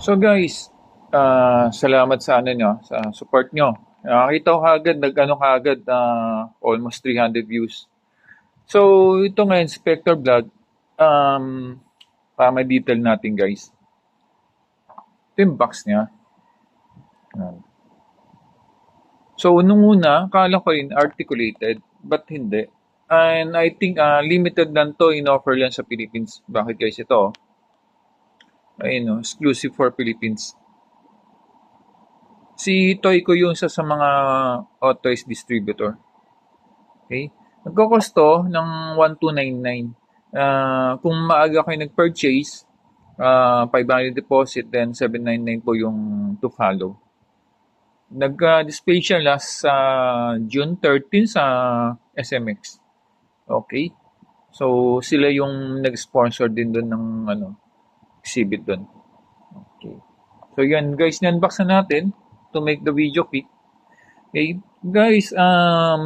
So guys, salamat sa ano nyo, sa support nyo. Nakita ko kagad, nag-ano kagad, almost 300 views. So, ito nga, Inspector Vlog, um, para may detail natin guys. Ito yung box niya. Yan. So, nung una, kala ko rin articulated, but hindi. And I think limited lang to, in-offer lang sa Philippines. Bakit guys ito? Ayun, no, exclusive for Philippines. Si Toy ko yung isa sa mga authorized distributor. Okay? Nagkokosto ng 1,299. Kung maaga kayo nag-purchase, 500 deposit, then 799 po yung to follow. Nag-display siya last sa June 13 sa SMX. Okay? So, sila yung nag-sponsor din doon ng exhibit doon. Okay. So, yan guys, na-unbox na natin to make the video quick. Okay, guys,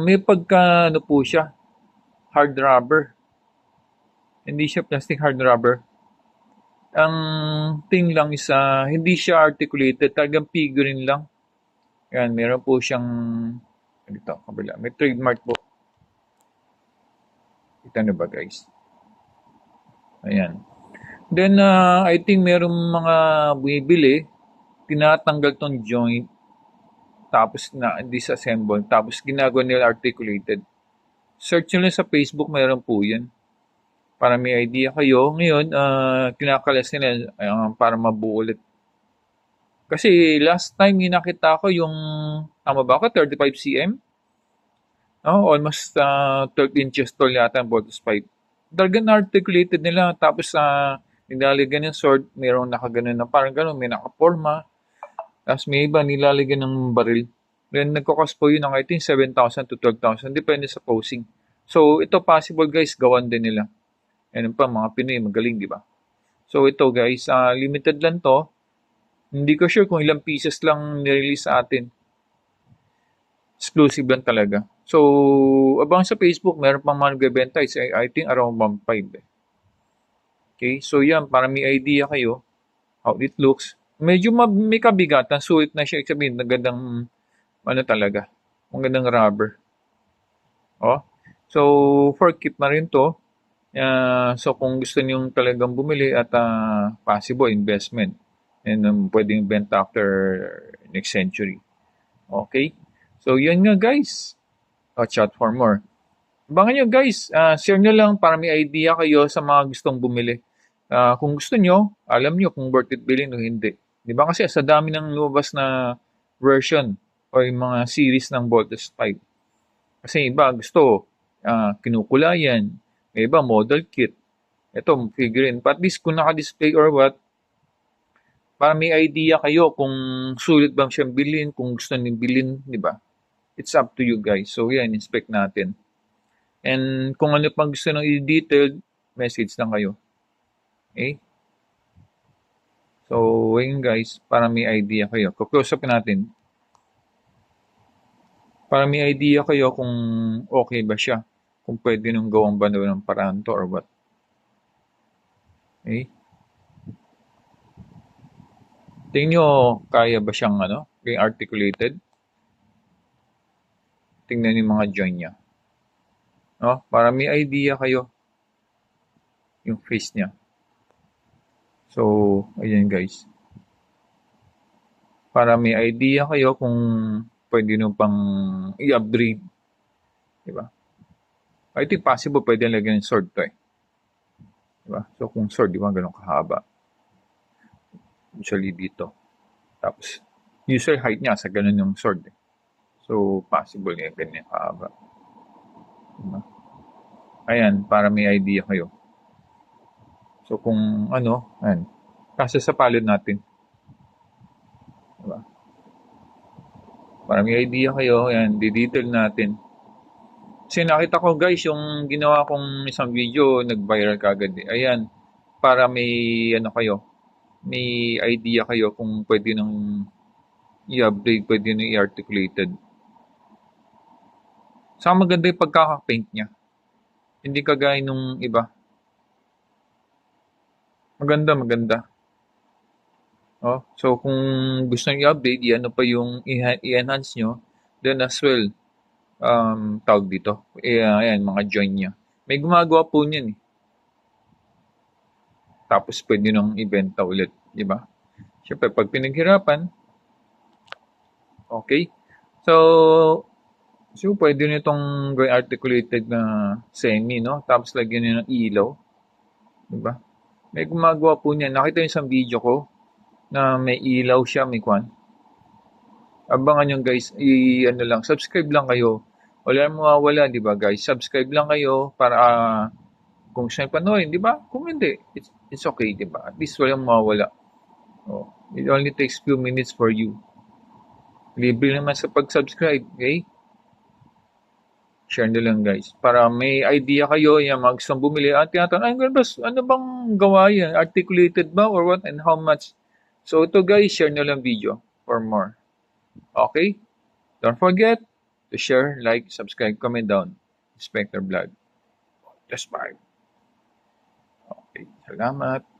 may pagka ano po siya, hard rubber. Hindi siya plastic, hard rubber. Ang thing lang is hindi siya articulated, talagang figurine lang. Yan, meron po siyang dito, kabila. May trademark po. Kita nyo ba guys? Ayan. Then, I think meron mga bumibili, tinatanggal tong joint, tapos na disassemble, tapos ginagawa nila articulated. Search nyo lang sa Facebook, meron po yan. Para may idea kayo. Ngayon, kinakalas nila para mabuo ulit. Kasi last time yung nakita ko yung, tama ba ako, 35 cm? Oh, almost 13 inches tall yata ang Voltus 5. Talagang articulated nila. Tapos nilalagyan ng sword, mayroong nakaganon na parang gano'n, may nakaporma. Tapos may iba nilalagyan ng baril. Then nagkakos po yun ng I think 7,000 to 12,000. Depende sa posing. So ito possible guys, gawan din nila. Yan pa, mga Pinoy, magaling, di ba? So ito guys, limited lang to. Hindi ko sure kung ilang pieces lang nirelease sa atin. Exclusive lang talaga. So, abang sa Facebook, meron pang mga nagbebenta. I think around 1.5 eh. Okay, so yan, para may idea kayo how it looks. Medyo may kabigatan, sulit na siya. Sabihin, nagandang, ano talaga, magandang rubber. Oh. So, for keep na rin to. So, kung gusto niyo talagang bumili at possible investment, and pwedeng benta after next century. Okay? So, yun nga guys. Watch out for more. Abangan nyo guys, share nyo lang para may idea kayo sa mga gustong bumili. Kung gusto nyo, alam nyo kung worth it bilhin o hindi. Di ba kasi sa dami ng lumabas na version o yung mga series ng Voltus 5. Kasi iba gusto, kinukulayan. May iba model kit. Ito, figurine. But at least kung naka-display or what, para may idea kayo kung sulit bang siyang bilhin, kung gusto niyong bilhin, di ba? It's up to you guys. So yan, inspect natin. And kung ano pang gusto nang i-detailed, message lang kayo. Okay? So, yun guys, para may idea kayo. Close up natin. Para may idea kayo kung okay ba siya. Kung pwede nung gawang ba ng paraan to or what. Okay? Tingin nyo, kaya ba siyang being articulated? Tingnan yung mga joint niya. No? Para may idea kayo yung face niya. So, ayan guys. Para may idea kayo kung pwede nyo pang i-upgrade. Diba? I think possible pwede lagyan ng sword to eh. Diba? So, kung sword, di ba ganun kahaba? Usually dito. Tapos, usual height niya sa ganun yung sword eh. So, possible nga ganyan kahaba. Diba? Ayan, para may idea kayo. So, kung ayan. Kasi sa palad natin. Diba? Para may idea kayo, ayan, di-detail natin. Kasi nakita ko guys, yung ginawa kong isang video, nag-viral kagad eh. Ayan, para may kayo, may idea kayo kung pwede nang i-upgrade, pwede nang i-articulated. Saka maganda yung pagkaka-paint niya. Hindi kagaya nung iba. Maganda, maganda. Oh, so kung gusto niyo i-update, i-ano pa yung i-enhance nyo, then as well, tawag dito, ayan, mga join niya. May gumagawa po niyan eh. Tapos pwede nang ibenta ulit, di ba? Siyempre, pag pinaghirapan, okay. So, pwede nyo itong gawing articulated na semi, no? Tapos lagyan nyo ng ilaw, di ba? May gumagawa po niyan. Nakita niyo sa video ko na may ilaw siya, may kwan. Abangan nyo guys, ano lang, subscribe lang kayo. Wala nang mawawala, di ba guys? Subscribe lang kayo para kung siya panood, di ba? Kung hindi, it's okay, di ba? At least walang mawawala. Oh, it only takes few minutes for you. Libre naman sa pag-subscribe, okay? Share nyo lang guys. Para may idea kayo, yung mga gustong bumili. At tinatanong, ano bang gawa yan? Articulated ba or what and how much? So ito guys, share nyo lang video for more. Okay? Don't forget to share, like, subscribe, comment down. Inspector Vlog. Just bye. Okay, salamat.